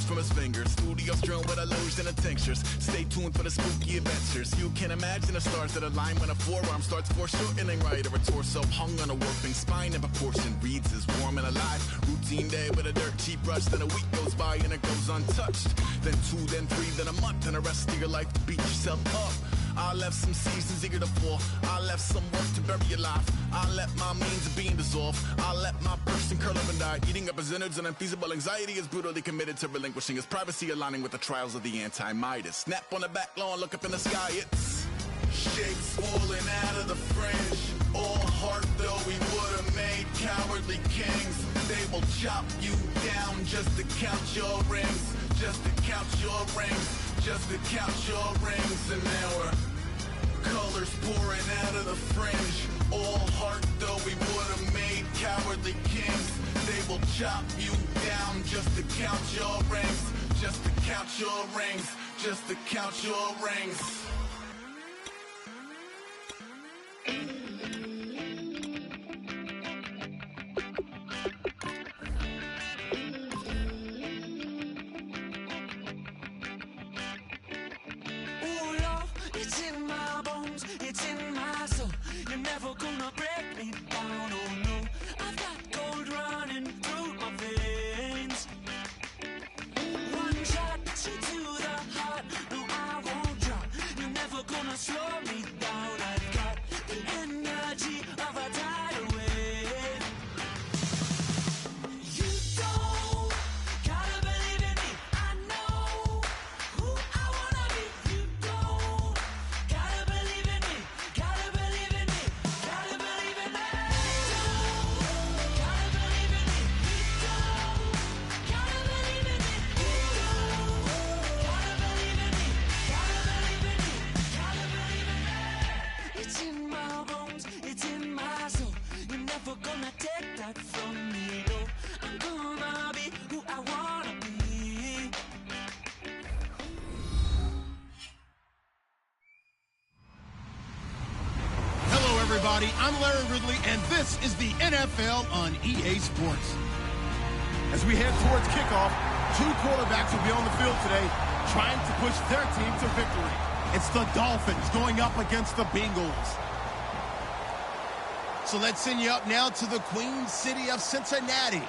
from his fingers. Studio strewn with illusion and tinctures. Stay tuned for the spooky adventures. You can imagine the stars that align when a forearm starts foreshortening right, or a torso hung on a warping spine in proportion. Reads as warm and alive. Routine day with a dirt cheap brush. Then a week goes by and it goes untouched. Then 2, then 3, then a month, and the rest of your life to beat yourself up. I left some seasons eager to fall. I left some work to bury your life. I let my means of being dissolve. I let my person curl up and die. Eating up his innards and unfeasible anxiety is brutally committed to relinquishing his privacy, aligning with the trials of the anti-Midas. Snap on the back lawn, look up in the sky, it's shapes falling out of the fringe. All heart though we would have made cowardly kings. They will chop you down just to count your rings. Just to count your rings. Just to count your rings. And now we're colors pouring out of the fringe. All heart though we would have made cowardly kings. They will chop you down just to count your rings. Just to count your rings. Just to count your rings. It's in my bones, it's in my soul. You're never gonna break me down, oh no. I've got gold running through my veins. One shot to the heart, no I won't drop. You're never gonna slow me down. I've got the energy of a tidal wave. You don't gotta believe in me, I know who I wanna be. You don't gotta believe in me, gotta believe in me, gotta believe in me. You don't gotta believe in me, you don't gotta believe in me, you don't gotta believe in me, gotta believe in me, gotta believe in me. It's in my bones, it's in my soul. You're never gonna take that from me, no. I'm gonna be who I wanna be. Hello, everybody. I'm Larry Ridley, and this is the NFL on EA Sports. As we head towards kickoff, 2 quarterbacks will be on the field today trying to push their team to victory. It's the Dolphins going up against the Bengals. So let's send you up now to the Queen City of Cincinnati.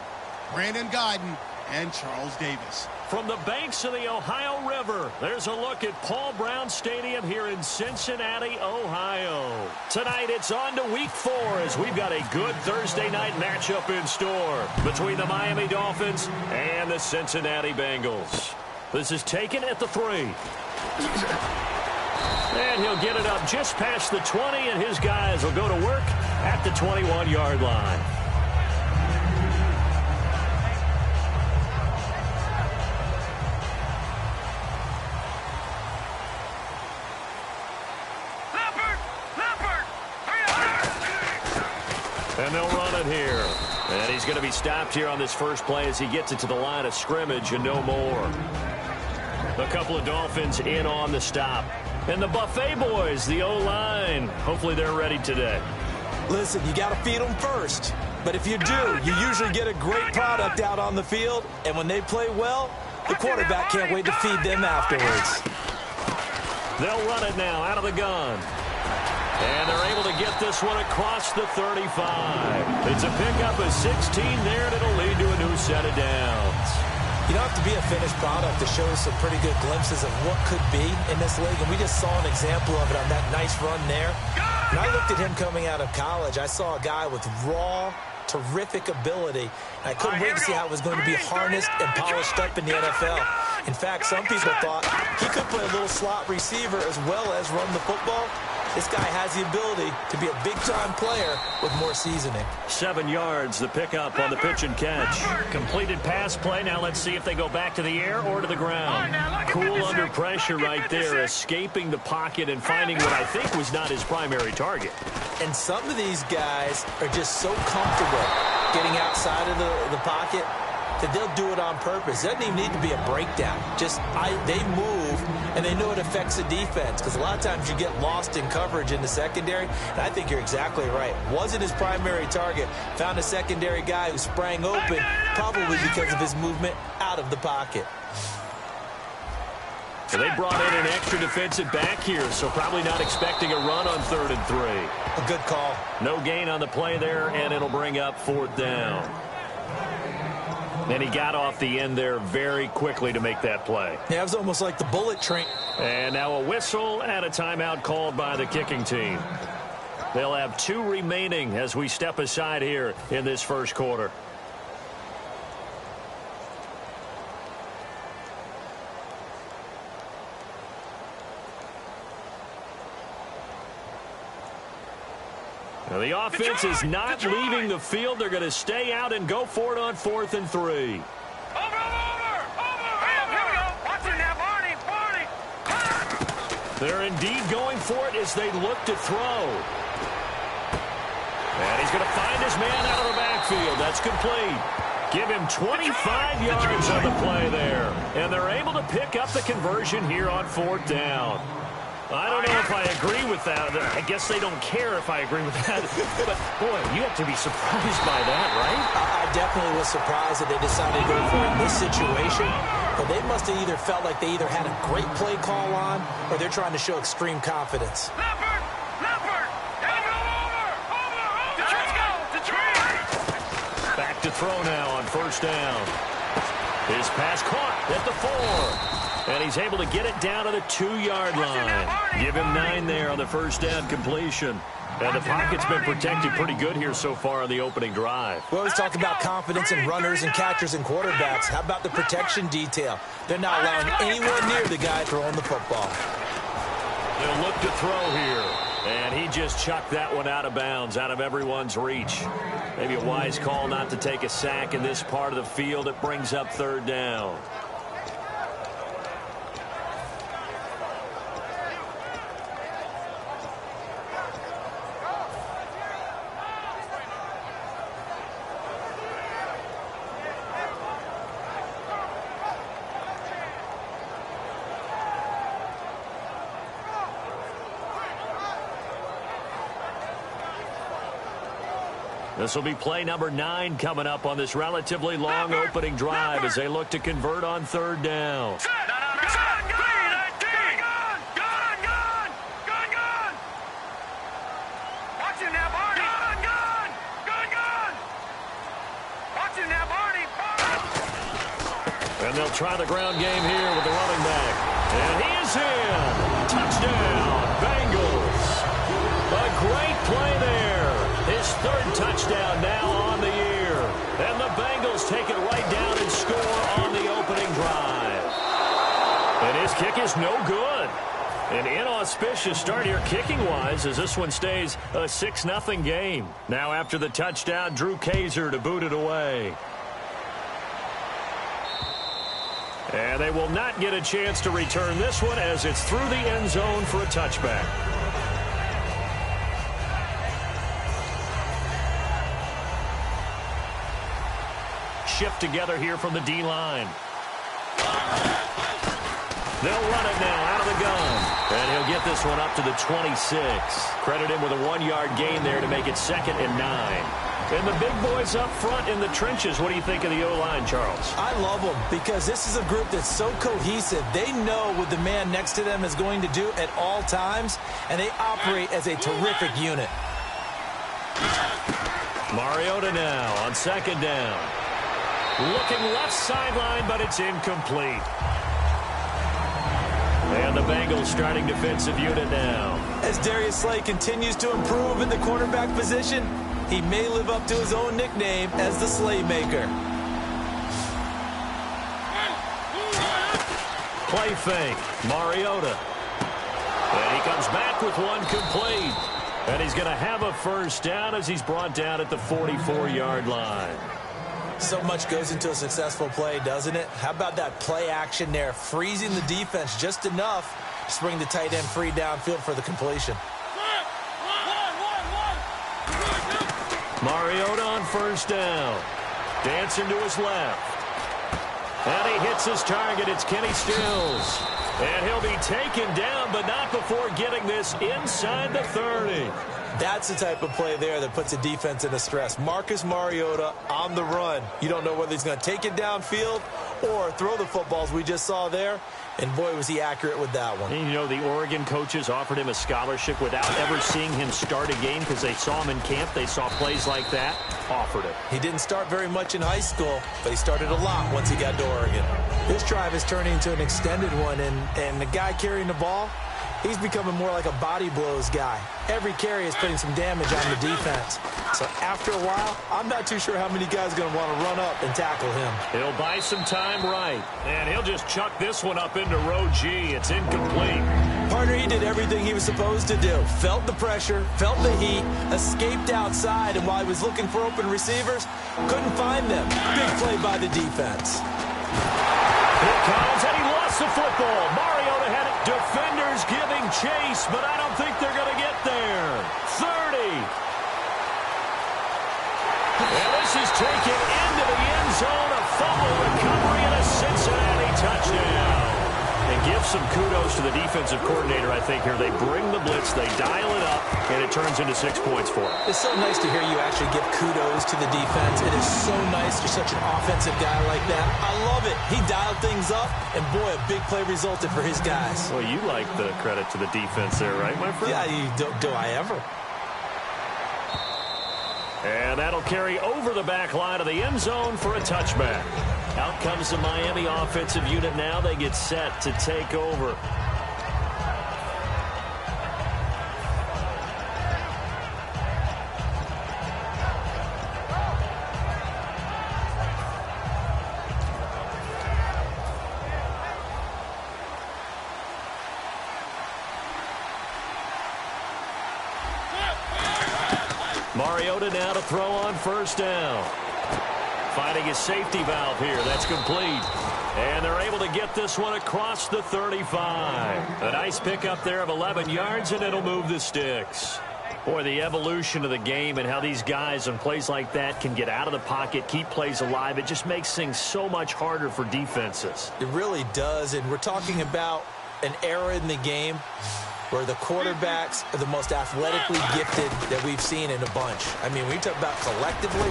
Brandon Guyton and Charles Davis. From the banks of the Ohio River, there's a look at Paul Brown Stadium here in Cincinnati, Ohio. Tonight, it's on to Week 4 as we've got a good Thursday night matchup in store between the Miami Dolphins and the Cincinnati Bengals. This is taken at the 3. And he'll get it up just past the 20, and his guys will go to work at the 21-yard line. And they'll run it here. And he's going to be stopped here on this first play as he gets it to the line of scrimmage and no more. A couple of Dolphins in on the stop. And the Buffet boys, the O-line, hopefully they're ready today. Listen, you got to feed them first. But if you do, you usually get a great product out on the field. And when they play well, the quarterback can't wait to feed them afterwards. They'll run it now out of the gun. And they're able to get this one across the 35. It's a pickup of 16 there, and it'll lead to a new set of downs. You don't have to be a finished product to show us some pretty good glimpses of what could be in this league, and we just saw an example of it on that nice run there. When I looked at him coming out of college, I saw a guy with raw, terrific ability, and I couldn't wait to see how it was going to be harnessed and polished up in the NFL. In fact, some people thought he could play a little slot receiver as well as run the football. This guy has the ability to be a big-time player with more seasoning. 7 yards, the pickup on the pitch and catch. Completed pass play. Now let's see if they go back to the air or to the ground. Cool under pressure right there, escaping the pocket and finding what I think was not his primary target. And some of these guys are just so comfortable getting outside of the pocket. that they'll do it on purpose. It doesn't even need to be a breakdown. Just they move, and they know it affects the defense because a lot of times you get lost in coverage in the secondary, and I think you're exactly right. Wasn't his primary target. Found a secondary guy who sprang open, probably because of his movement out of the pocket. So they brought in an extra defensive back here, so probably not expecting a run on 3rd and 3. A good call. No gain on the play there, and it'll bring up 4th down. And he got off the end there very quickly to make that play. Yeah, it was almost like the bullet train. And now a whistle and a timeout called by the kicking team. They'll have 2 remaining as we step aside here in this first quarter. Now the offense is not leaving the field. They're going to stay out and go for it on 4th and 3. Over! Here we go. Watch it now, Barney. They're indeed going for it as they look to throw. And he's going to find his man out of the backfield. That's complete. Give him 25 yards on the play there. And they're able to pick up the conversion here on 4th down. I don't know if I agree with that. I guess they don't care if I agree with that. But, boy, you have to be surprised by that, right? I definitely was surprised that they decided to go for it in this situation. But they must have either felt like they either had a great play call on or they're trying to show extreme confidence. Leopard! Let's go! Back to throw now on 1st down. His pass caught at the 4. And he's able to get it down to the 2-yard line. Give him 9 there on the 1st down completion. And the pocket's been protected pretty good here so far on the opening drive. We always talk about confidence in runners and catchers and quarterbacks. How about the protection detail? They're not allowing anyone near the guy throwing the football. They'll look to throw here. And he just chucked that one out of bounds, out of everyone's reach. Maybe a wise call not to take a sack in this part of the field. It brings up 3rd down. This will be play number 9 coming up on this relatively long opening drive as they look to convert on 3rd down. And they'll try the ground game here with the running back. And he is in. Touchdown, Bengals. A great play there. His 3rd touchdown now on the year. And the Bengals take it right down and score on the opening drive. And his kick is no good. An inauspicious start here kicking-wise as this one stays a 6-0 game. Now after the touchdown, Drew Kaiser to boot it away. And they will not get a chance to return this one as it's through the end zone for a touchback. Shift together here from the D-line. They'll run it now out of the gun. And he'll get this one up to the 26. Credit him with a 1-yard gain there to make it 2nd and 9. And the big boys up front in the trenches. What do you think of the O-line, Charles? I love them because this is a group that's so cohesive. They know what the man next to them is going to do at all times, and they operate as a terrific unit. Mariota now on 2nd down. Looking left sideline, but it's incomplete. And the Bengals starting defensive unit now. As Darius Slay continues to improve in the quarterback position, he may live up to his own nickname as the Slaymaker. Play fake. Mariota. And he comes back with one complete. And he's going to have a 1st down as he's brought down at the 44-yard line. So much goes into a successful play, doesn't it? How about that play action there, freezing the defense just enough to bring the tight end free downfield for the completion. Mariota on 1st down. Dancing to his left. And he hits his target. It's Kenny Stills. And he'll be taken down, but not before getting this inside the 30. That's the type of play there that puts a defense into stress. Marcus Mariota on the run. You don't know whether he's going to take it downfield or throw the footballs we just saw there. And, boy, was he accurate with that one. And, you know, the Oregon coaches offered him a scholarship without ever seeing him start a game because they saw him in camp. They saw plays like that, offered it. He didn't start very much in high school, but he started a lot once he got to Oregon. This drive is turning into an extended one, and the guy carrying the ball, he's becoming more like a body blows guy. Every carry is putting some damage on the defense. So after a while, I'm not too sure how many guys are going to want to run up and tackle him. He'll buy some time right, and he'll just chuck this one up into row G. It's incomplete. Partner, he did everything he was supposed to do. Felt the pressure, felt the heat, escaped outside, and while he was looking for open receivers, couldn't find them. Big play by the defense. Here comes, and he lost the football. Mariota had it. Defenders giving chase, but I don't think they're going to get there. 30. And this is taken into the end zone. A fumble recovery and a Cincinnati touchdown. And give some kudos to the defensive coordinator, I think, here. They bring the blitz, they dial it up, and it turns into 6 points for them. It's so nice to hear you actually give kudos to the defense. It is so nice. You're such an offensive guy like that. I love it. He dialed things up, and boy, a big play resulted for his guys. Well, you like the credit to the defense there, right, my friend? Yeah, do I ever? And that'll carry over the back line of the end zone for a touchback. Out comes the Miami offensive unit now. They get set to take over. Mariota now to throw on first down. Finding his safety valve here. That's complete. And they're able to get this one across the 35. A nice pickup there of 11 yards, and it'll move the sticks. Boy, the evolution of the game and how these guys on plays like that can get out of the pocket, keep plays alive, it just makes things so much harder for defenses. It really does, and we're talking about an era in the game where the quarterbacks are the most athletically gifted that we've seen in a bunch. I mean, when you talk about collectively.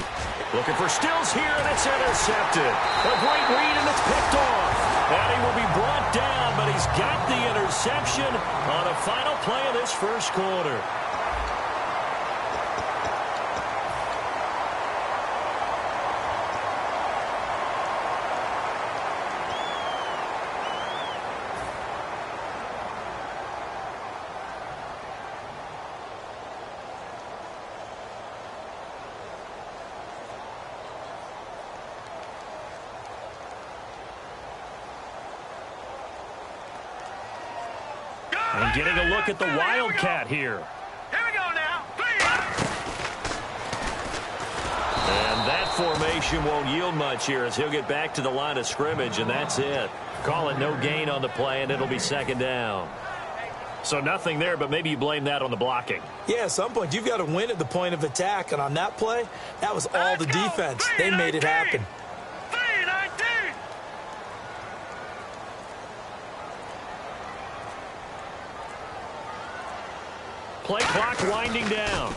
Looking for Stills here, and it's intercepted. A great read, and it's picked off. And he will be brought down, but he's got the interception on a final play of this first quarter. And getting a look at the Wildcat here. Here we go now. And that formation won't yield much here as he'll get back to the line of scrimmage, and that's it. Call it no gain on the play, and it'll be second down. So nothing there, but maybe you blame that on the blocking. Yeah, at some point, you've got to win at the point of attack, and on that play, that was all the defense. They made it happen. Play clock winding down.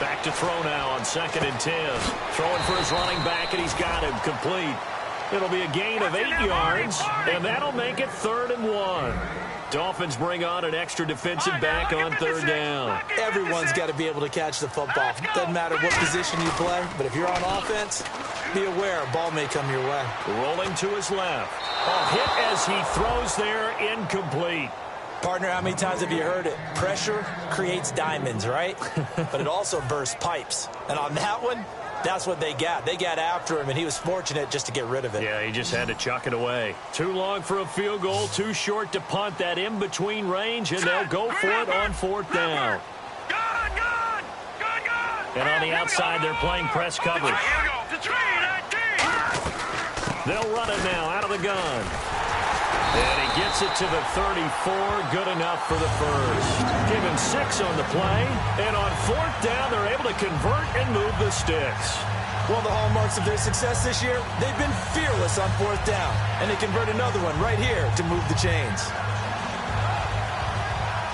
Back to throw now on 2nd and 10. Throwing for his running back, and he's got him complete. It'll be a gain of 8 yards, and that'll make it 3rd and 1. Dolphins bring on an extra defensive back on 3rd down. Everyone's got to be able to catch the football. Doesn't matter what position you play, but if you're on offense, be aware a ball may come your way. Rolling to his left. A hit as he throws there, incomplete. Partner, how many times have you heard it? Pressure creates diamonds, right? But it also bursts pipes. And on that one, that's what they got. They got after him, and he was fortunate just to get rid of it. Yeah, he just had to chuck it away. Too long for a field goal, too short to punt that in-between range, and they'll go for it on 4th down. And on the outside, they're playing press coverage. They'll run it now out of the gun. And he gets it to the 34, good enough for the first. Give him 6 on the play, and on 4th down, they're able to convert and move the sticks. One of the hallmarks of their success this year, they've been fearless on fourth down, and they convert another one right here to move the chains.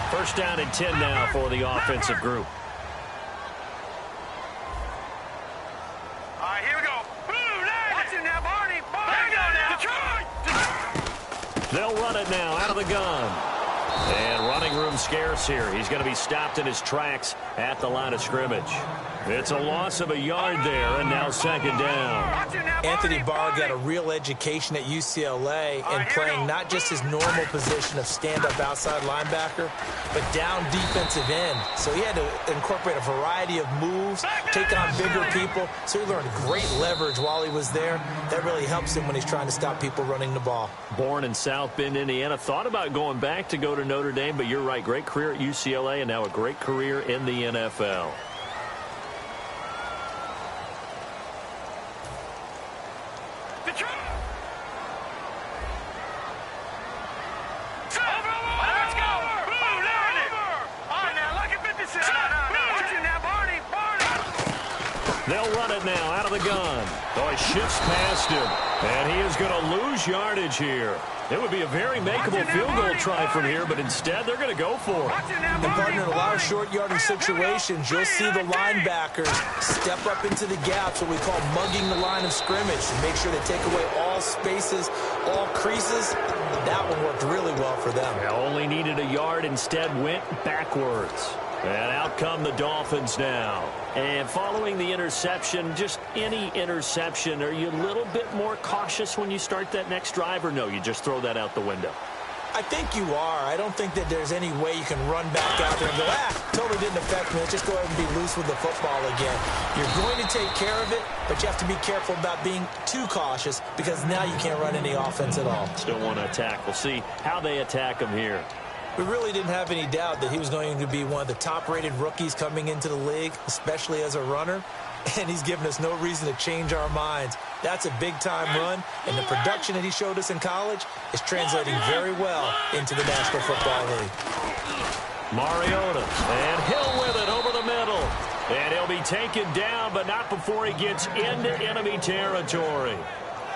First down and 10 now for the offensive group. All right, here we go. Watch it now, Barney. Detroit! They'll run it now out of the gun. And running room scarce here. He's going to be stopped in his tracks at the line of scrimmage. It's a loss of a yard there, and now second down. Anthony Barr got a real education at UCLA in playing not just his normal position of stand-up outside linebacker, but down defensive end. So he had to incorporate a variety of moves, take on bigger people. So he learned great leverage while he was there. That really helps him when he's trying to stop people running the ball. Born in South Bend, Indiana. Thought about going back to go to Notre Dame, but you're right. Great career at UCLA and now a great career in the NFL. They'll run it now out of the gun. Oh, he shifts past him, and he is going to lose yardage here. It would be a very makeable field goal try from here, but instead they're going to go for it. And partner, in a lot of short yardage situations, you'll see the linebackers step up into the gaps, what we call mugging the line of scrimmage, to make sure they take away all spaces, all creases. That one worked really well for them. They only needed a yard, instead went backwards. And out come the Dolphins now. And following the interception, just any interception, are you a little bit more cautious when you start that next drive, or no, you just throw that out the window? I think you are. I don't think that there's any way you can run back out there and go, totally didn't affect me. Let's just go ahead and be loose with the football again. You're going to take care of it, but you have to be careful about being too cautious because now you can't run any offense at all. Still want to attack. We'll see how they attack him here. We really didn't have any doubt that he was going to be one of the top-rated rookies coming into the league, especially as a runner, and he's given us no reason to change our minds. That's a big-time run, and the production that he showed us in college is translating very well into the National Football League. Mariota, and Hill with it over the middle. And he'll be taken down, but not before he gets into enemy territory.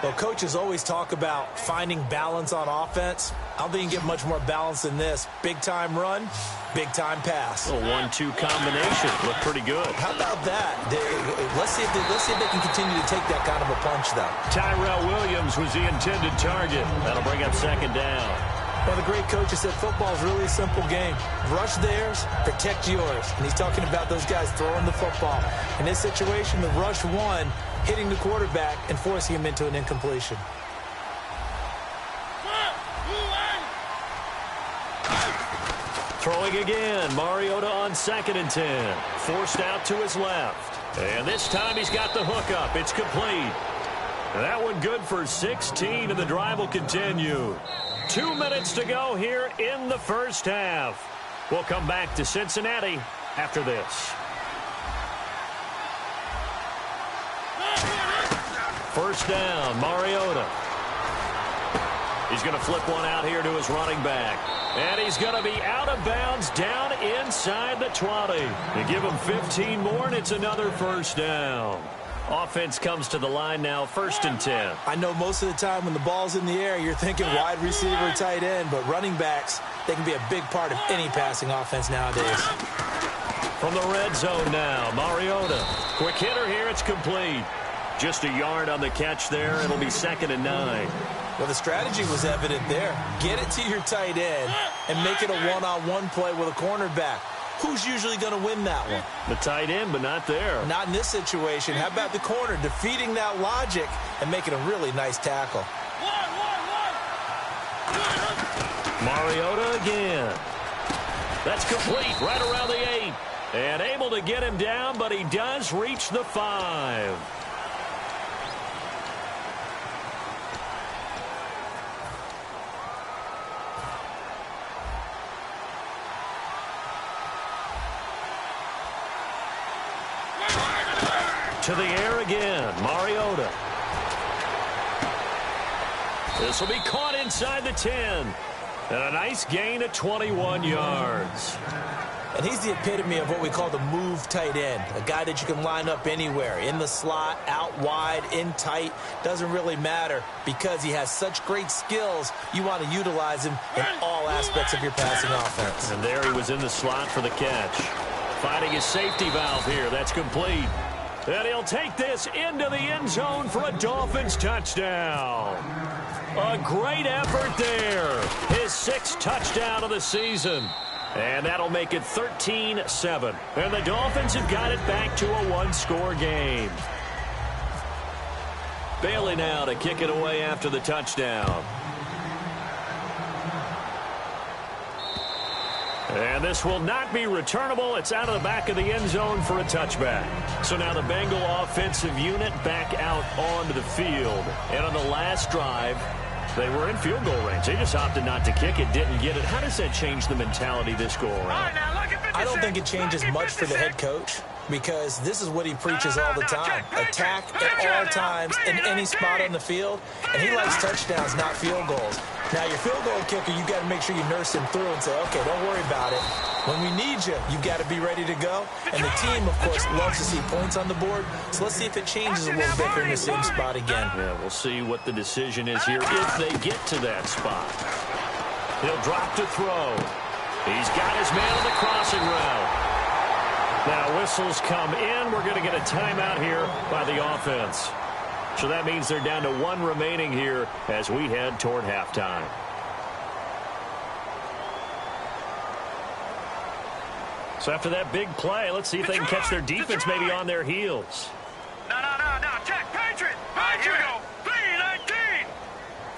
Well, coaches always talk about finding balance on offense. I don't think you can get much more balance than this. Big-time run, big-time pass. A 1-2 combination. Looked pretty good. How about that? Let's see if they can continue to take that kind of a punch, though. Tyrell Williams was the intended target. That'll bring up second down. One of the great coaches said football is really a simple game. Rush theirs, protect yours. And he's talking about those guys throwing the football. In this situation, the rush won, hitting the quarterback and forcing him into an incompletion. Throwing again. Mariota on 2nd and 10. Forced out to his left. And this time he's got the hook up. It's complete. That one good for 16, and the drive will continue. 2 minutes to go here in the first half. We'll come back to Cincinnati after this. First down, Mariota. He's going to flip one out here to his running back. And he's going to be out of bounds down inside the 20. You give him 15 more, and it's another first down. Offense comes to the line now, 1st and 10. I know most of the time when the ball's in the air, you're thinking wide receiver, tight end, but running backs, they can be a big part of any passing offense nowadays. From the red zone now, Mariota. Quick hitter here, it's complete. Just a yard on the catch there. It'll be 2nd and 9. Well, the strategy was evident there. Get it to your tight end and make it a one-on-one play with a cornerback. Who's usually going to win that one? The tight end, but not there. Not in this situation. How about the corner defeating that logic and making a really nice tackle? Mariota again. That's complete right around the 8. And able to get him down, but he does reach the 5. To the air again, Mariota. This will be caught inside the 10. And a nice gain of 21 yards. And he's the epitome of what we call the move tight end, a guy that you can line up anywhere, in the slot, out wide, in tight, doesn't really matter because he has such great skills. You want to utilize him in all aspects of your passing offense. And there he was in the slot for the catch. Finding his safety valve here. That's complete. And he'll take this into the end zone for a Dolphins touchdown. A great effort there. His 6th touchdown of the season. And that'll make it 13-7. And the Dolphins have got it back to a one-score game. Bailey now to kick it away after the touchdown. And this will not be returnable. It's out of the back of the end zone for a touchback. So now the Bengal offensive unit back out onto the field. And on the last drive, they were in field goal range. They just opted not to kick it, didn't get it. How does that change the mentality this go around? I don't think it changes much for the head coach because this is what he preaches all the time. Attack at all times in any spot on the field. And he likes touchdowns, not field goals. Now, your field goal kicker, you got to make sure you nurse him through and say, okay, don't worry about it. When we need you, you got to be ready to go. And the team, of course, loves to see points on the board. So let's see if it changes a little bit. They're in the same spot again. Yeah, we'll see what the decision is here if they get to that spot. He'll drop to throw. He's got his man on the crossing route. Now, whistles come in. We're going to get a timeout here by the offense. So that means they're down to 1 remaining here as we head toward halftime. So after that big play, let's see if they can catch their defense maybe on their heels. No. Check. Patriot. Here we go. 3-19.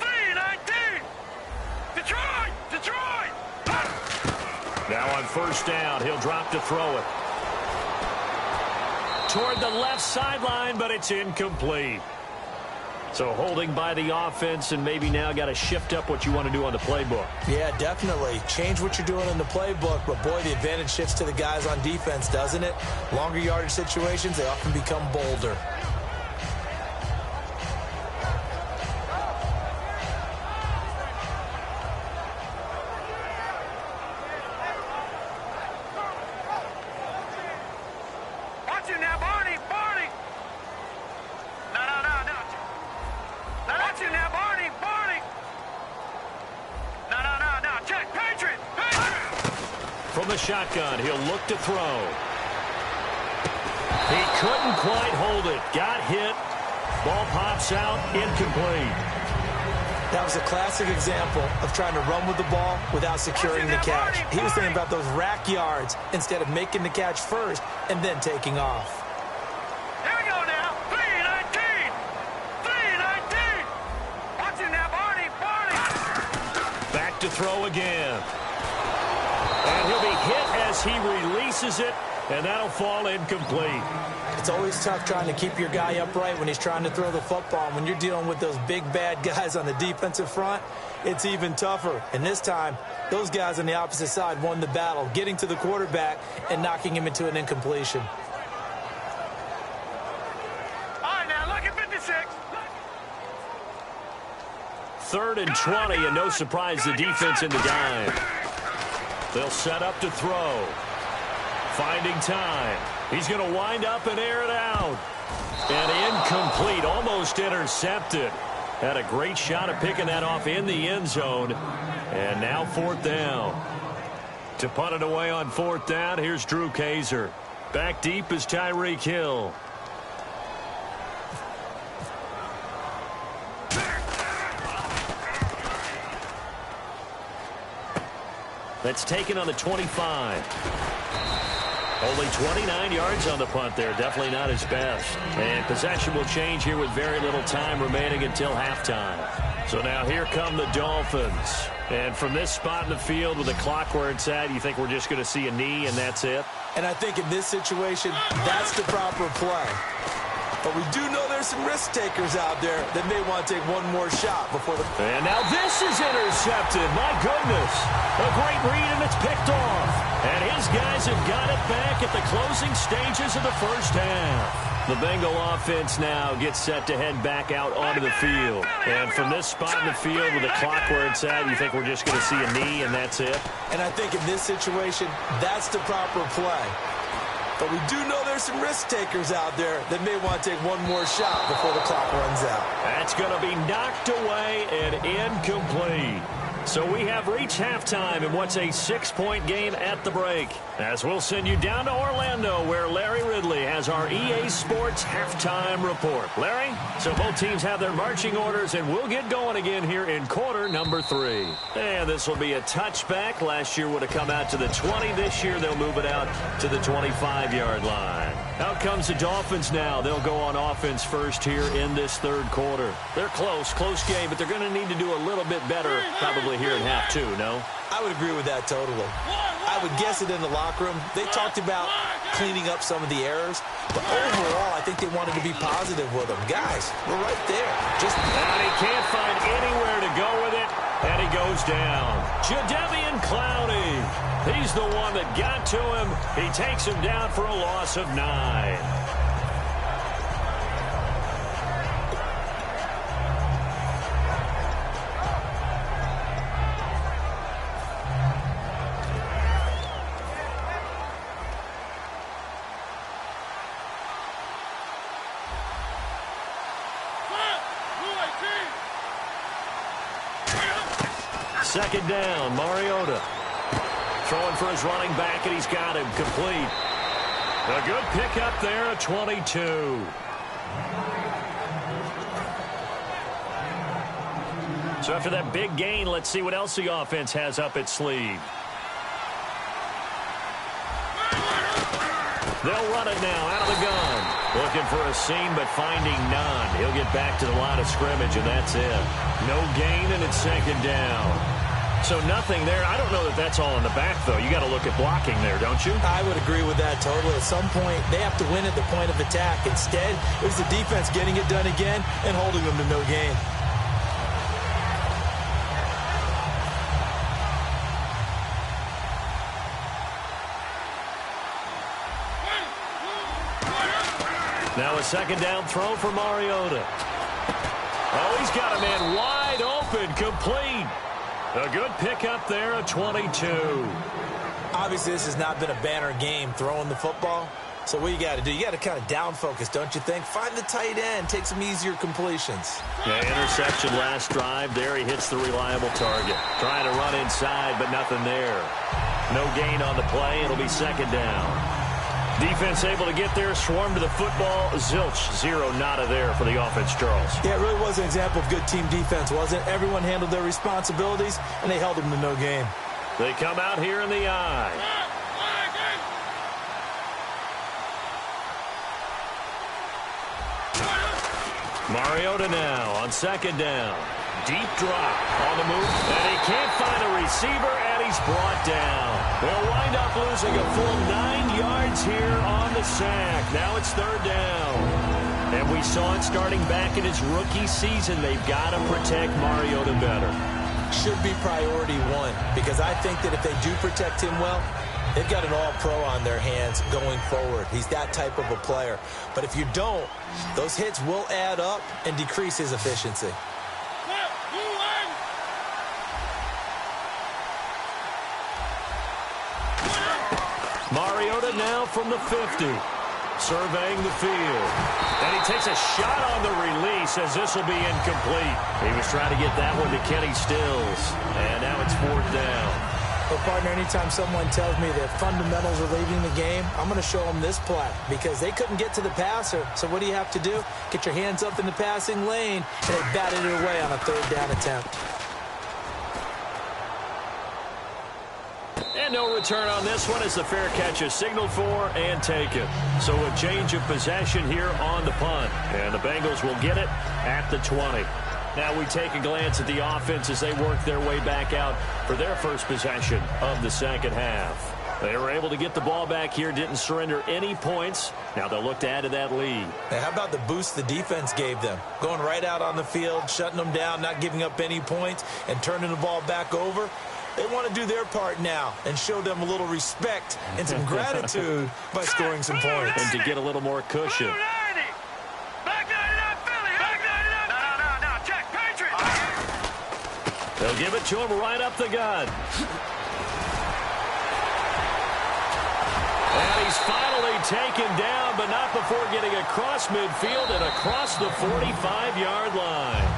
3-19. Detroit. Now on first down, he'll drop to throw it. Toward the left sideline, but it's incomplete. So holding by the offense, and maybe now got to shift up what you want to do on the playbook. Yeah, definitely. Change what you're doing in the playbook, but boy, the advantage shifts to the guys on defense, doesn't it? Longer yardage situations, they often become bolder. Watch it now, Barney. No. Watch it now, Barney. No. Check. Patriot. From the shotgun, he'll look to throw. He couldn't quite hold it. Got hit. Ball pops out. Incomplete. That was a classic example of trying to run with the ball without securing the catch. He was thinking about those rack yards instead of making the catch first and then taking off. Here we go now. 3-19. Watch it now, Barney. Back to throw again. And he'll be hit as he releases it, and that'll fall incomplete. It's always tough trying to keep your guy upright when he's trying to throw the football. And when you're dealing with those big, bad guys on the defensive front, it's even tougher. And this time, those guys on the opposite side won the battle, getting to the quarterback and knocking him into an incompletion. All right, now, look at 56. 3rd and 20, and no surprise, the defense in the dime. They'll set up to throw. Finding time. He's going to wind up and air it out. And incomplete, almost intercepted. Had a great shot at picking that off in the end zone. And now 4th down. To punt it away on 4th down, here's Drew Kaiser. Back deep is Tyreek Hill. That's taken on the 25. Only 29 yards on the punt there. Definitely not his best. And possession will change here with very little time remaining until halftime. So now here come the Dolphins. And from this spot in the field with the clock where it's at, you think we're just going to see a knee and that's it? And I think in this situation, that's the proper play. But we do know there's some risk takers out there that may want to take one more shot before the... And now this is intercepted. My goodness. A great read, and it's picked off. And his guys have got it back at the closing stages of the first half. The Bengal offense now gets set to head back out onto the field. And from this spot in the field with the clock where it's at, you think we're just going to see a knee and that's it? And I think in this situation, that's the proper play. But we do know there's some risk takers out there that may want to take one more shot before the clock runs out. That's going to be knocked away and incomplete. So we have reached halftime in what's a 6-point game at the break. As we'll send you down to Orlando, where Larry Ridley has our EA Sports halftime report. Larry, so both teams have their marching orders, and we'll get going again here in quarter number 3. And this will be a touchback. Last year would have come out to the 20. This year they'll move it out to the 25-yard line. Out comes the Dolphins now. They'll go on offense first here in this third quarter. They're close game, but they're going to need to do a little bit better probably here in half 2, no? I would agree with that totally. I would guess it in the locker room. They talked about cleaning up some of the errors, but overall, I think they wanted to be positive with them. Guys, we're right there. And he can't find anywhere to go with it, and he goes down. Jadeveon Clowney. He's the one that got to him. He takes him down for a loss of 9. Second down, Mariota. Throwing for his running back, and he's got him complete. A good pickup there at 22. So after that big gain, let's see what else the offense has up its sleeve. They'll run it now out of the gun. Looking for a seam, but finding none. He'll get back to the line of scrimmage, and that's it. No gain, and it's second down. So nothing there. I don't know that that's all in the back, though. You got to look at blocking there, don't you? I would agree with that totally. At some point, they have to win at the point of attack. Instead, it was the defense getting it done again and holding them to no gain. Now a second down throw for Mariota. Oh, he's got a man wide open, complete. A good pickup there at 22. Obviously, this has not been a banner game throwing the football. So what you got to do, you got to kind of down focus, don't you think? Find the tight end, take some easier completions. Yeah, interception last drive. There he hits the reliable target. Trying to run inside, but nothing there. No gain on the play. It'll be second down. Defense able to get there, swarm to the football. Zilch, 0 nada there for the offense, Charles. Yeah, it really was an example of good team defense, wasn't it? Everyone handled their responsibilities, and they held them to no gain. They come out here in the eye. Mariota now on second down. Deep drop on the move, and he can't find a receiver, and he's brought down. They'll wind up losing a full 9 yards here on the sack. Now it's third down. And we saw it starting back in his rookie season. They've got to protect Mariota better. Should be priority 1, because I think that if they do protect him well, they've got an all-pro on their hands going forward. He's that type of a player. But if you don't, those hits will add up and decrease his efficiency. Mariota now from the 50, surveying the field. And he takes a shot on the release as this will be incomplete. He was trying to get that one to Kenny Stills. And now it's fourth down. Well, partner, anytime someone tells me that fundamentals are leaving the game, I'm going to show them this play because they couldn't get to the passer. So what do you have to do? Get your hands up in the passing lane, and they batted it away on a third down attempt. And no return on this one as the fair catch is signaled for and taken. So a change of possession here on the punt. And the Bengals will get it at the 20. Now we take a glance at the offense as they work their way back out for their first possession of the second half. They were able to get the ball back here, didn't surrender any points. Now they'll look to add to that lead. Hey, how about the boost the defense gave them? Going right out on the field, shutting them down, not giving up any points, and turning the ball back over. They want to do their part now and show them a little respect and some gratitude by scoring some points. And to get a little more cushion. They'll give it to him right up the gut. And he's finally taken down, but not before getting across midfield and across the 45-yard line.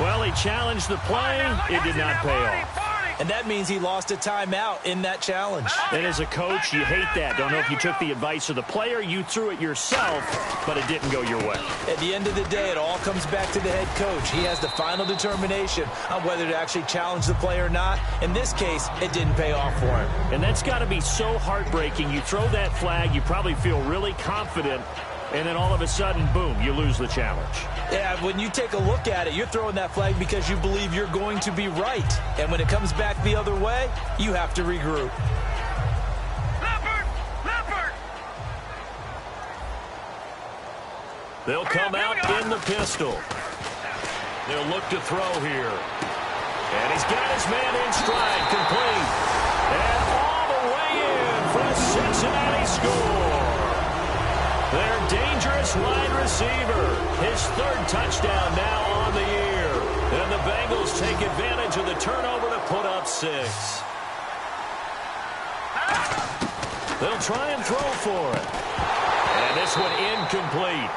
Well, he challenged the play. It did not pay off. And that means he lost a timeout in that challenge. And as a coach, you hate that. Don't know if you took the advice of the player, you threw it yourself, but it didn't go your way. At the end of the day, it all comes back to the head coach. He has the final determination on whether to actually challenge the play or not. In this case, it didn't pay off for him. And that's got to be so heartbreaking. You throw that flag, you probably feel really confident, and then all of a sudden, boom, you lose the challenge. Yeah, when you take a look at it, you're throwing that flag because you believe you're going to be right. And when it comes back the other way, you have to regroup. Leopard! They'll come out in the pistol. They'll look to throw here. And he's got his man in stride, complete. And all the way in for a Cincinnati score. Their dangerous wide receiver. His third touchdown now on the year. And the Bengals take advantage of the turnover to put up 6. They'll try and throw for it. And this one incomplete.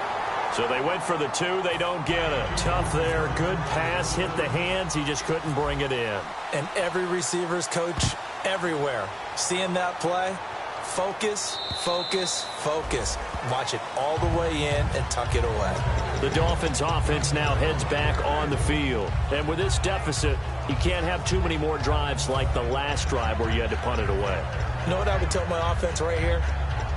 So they went for the 2. They don't get it. Tough there. Good pass. Hit the hands. He just couldn't bring it in. And every receiver's coach everywhere. Seeing that play, focus, focus, focus. Watch it all the way in and tuck it away. The Dolphins offense now heads back on the field. And with this deficit, you can't have too many more drives like the last drive where you had to punt it away. You know what I would tell my offense right here?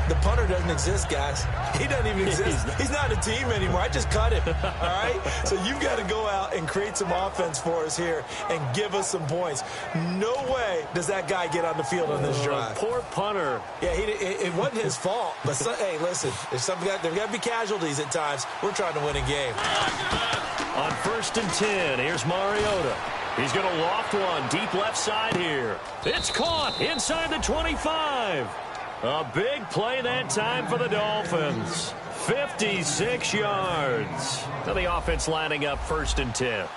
The punter doesn't exist, guys. He doesn't even exist. He's not a team anymore. I just cut him, all right? So you've got to go out and create some offense for us here and give us some points. No way does that guy get on the field on this drive. Poor punter. Yeah, it wasn't his fault. But, hey, listen, there's got to be casualties at times. We're trying to win a game. On 1st and 10, here's Mariota. He's going to loft one deep left side here. It's caught inside the 25. A big play that time for the Dolphins. 56 yards. Now the offense lining up 1st and 10.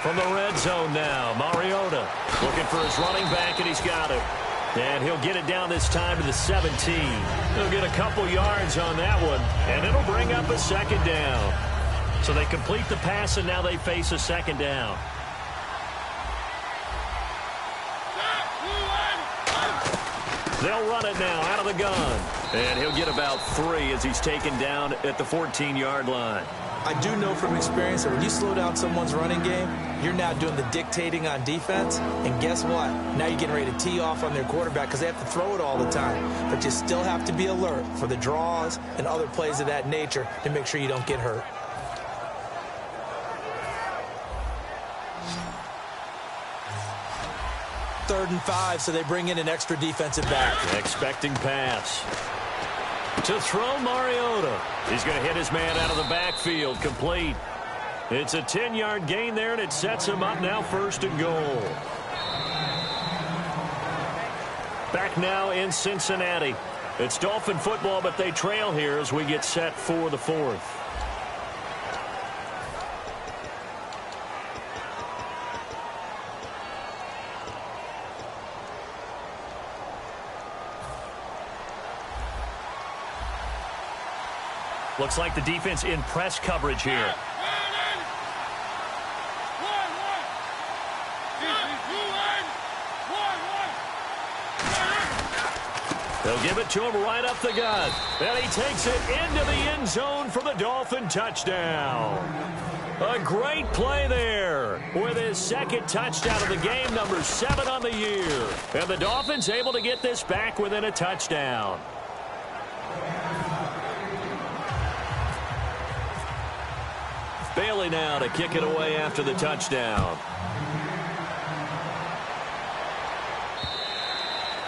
From the red zone now, Mariota looking for his running back, and he's got it. And he'll get it down this time to the 17. He'll get a couple yards on that one, and it'll bring up a 2nd down. So they complete the pass, and now they face a 2nd down. They'll run it now out of the gun. And he'll get about 3 as he's taken down at the 14-yard line. I do know from experience that when you slow down someone's running game, you're now doing the dictating on defense. And guess what? Now you're getting ready to tee off on their quarterback because they have to throw it all the time. But you still have to be alert for the draws and other plays of that nature to make sure you don't get hurt. Third and 5, so they bring in an extra defensive back. Expecting pass. To throw Mariota. He's going to hit his man out of the backfield. Complete. It's a 10-yard gain there, and it sets him up now 1st and goal. Back now in Cincinnati. It's Dolphin football, but they trail here as we get set for the 4th. Looks like the defense in press coverage here. They'll give it to him right up the gut. And he takes it into the end zone for the Dolphin touchdown. A great play there with his 2nd touchdown of the game, number 7 on the year. And the Dolphins able to get this back within a touchdown. Bailey now to kick it away after the touchdown.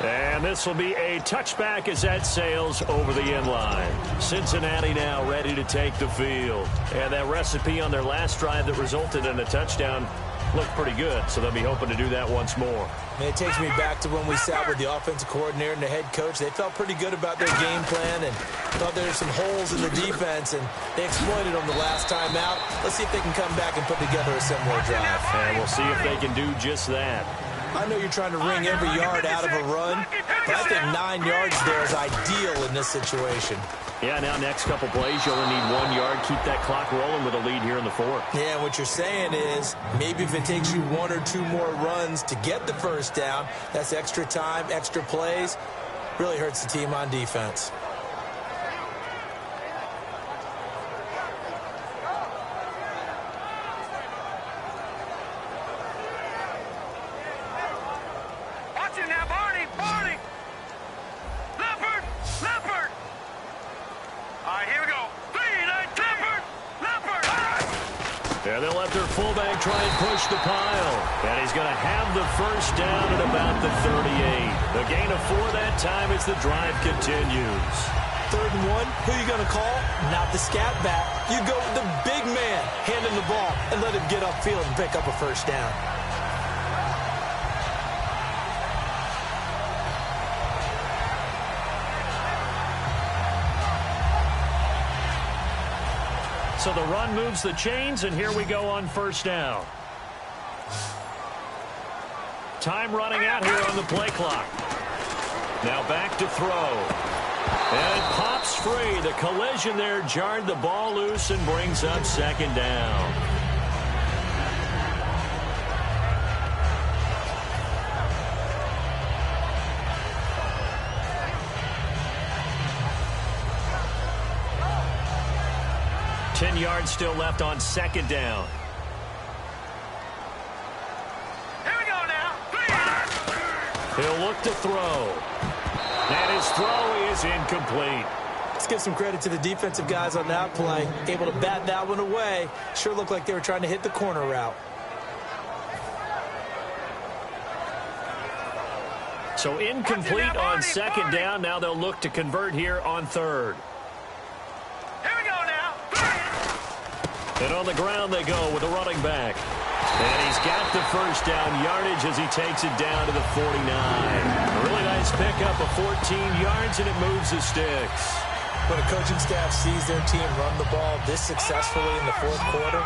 And this will be a touchback as that sails over the end line. Cincinnati now ready to take the field. And that recipe on their last drive that resulted in a touchdown looked pretty good, so they'll be hoping to do that once more. And it takes me back to when we sat with the offensive coordinator and the head coach. They felt pretty good about their game plan and thought there were some holes in the defense, and they exploited them the last time out. Let's see if they can come back and put together a similar drive. And we'll see if they can do just that. I know you're trying to wring every yard out of a run, but I think 9 yards there is ideal in this situation. Yeah, now next couple plays, you only need 1 yard. Keep that clock rolling with a lead here in the fourth. Yeah, and what you're saying is maybe if it takes you 1 or 2 more runs to get the first down, that's extra time, extra plays, really hurts the team on defense. Watch it now, Barney! Barney! Leopard! Leopard! All right, here we go. 3, 9, Leopard! Leopard! Yeah, they'll let their fullback try and push the pile. And he's going to have the first down at about the 38. The gain of 4 that time as the drive continues. 3rd and 1, who are you going to call? Not the scat back. You go with the big man, hand him the ball, and let him get upfield and pick up a first down. So the run moves the chains, and here we go on first down. Time running out here on the play clock. Now back to throw. And it pops free. The collision there jarred the ball loose and brings up 2nd down. Ten yards still left on 2nd down. Here we go now. He'll look to throw. And his throw is incomplete. Let's give some credit to the defensive guys on that play. Able to bat that one away. Sure looked like they were trying to hit the corner route. So incomplete on 2nd down. Now they'll look to convert here on 3rd. Here we go now. And on the ground they go with the running back. And he's got the first down yardage as he takes it down to the 49. A really nice pickup of 14 yards, and it moves the sticks. When a coaching staff sees their team run the ball this successfully in the 4th quarter,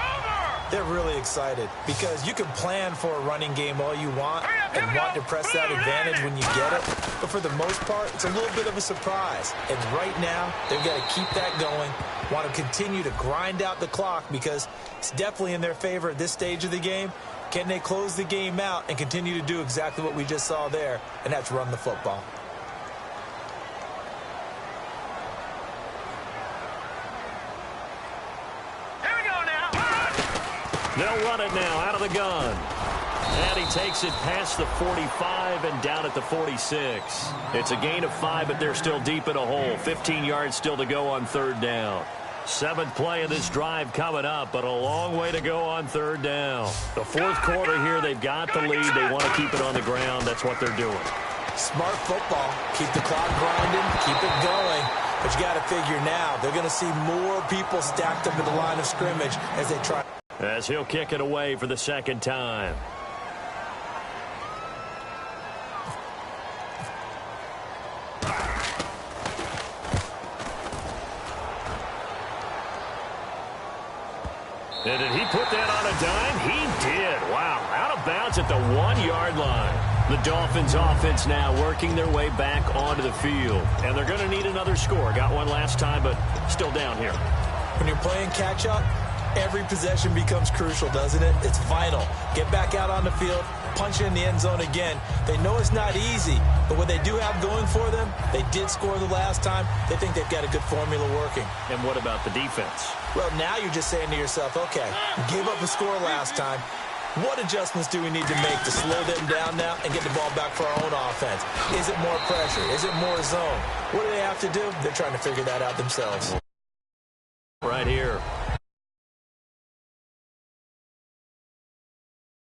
they're really excited because you can plan for a running game all you want and want to press that advantage when you get it. But for the most part, it's a little bit of a surprise. And right now, they've got to keep that going, want to continue to grind out the clock because it's definitely in their favor at this stage of the game. Can they close the game out and continue to do exactly what we just saw there, and that's run the football? They'll run it now out of the gun. And he takes it past the 45 and down at the 46. It's a gain of 5, but they're still deep in a hole. 15 yards still to go on 3rd down. 7th play of this drive coming up, but a long way to go on 3rd down. The 4th quarter here, they've got the lead. They want to keep it on the ground. That's what they're doing. Smart football. Keep the clock grinding. Keep it going. But you got to figure now, they're going to see more people stacked up at the line of scrimmage as they try. As he'll kick it away for the 2nd time. And did he put that on a dime? He did. Wow. Out of bounds at the 1-yard line. The Dolphins offense now working their way back onto the field. And they're going to need another score. Got one last time, but still down here. When you're playing catch-up, every possession becomes crucial, doesn't it? It's vital. Get back out on the field, punch it in the end zone again. They know it's not easy, but what they do have going for them, they did score the last time. They think they've got a good formula working. And what about the defense? Well, now you're just saying to yourself, okay, gave up a score last time. What adjustments do we need to make to slow them down now and get the ball back for our own offense? Is it more pressure? Is it more zone? What do they have to do? They're trying to figure that out themselves. Right here.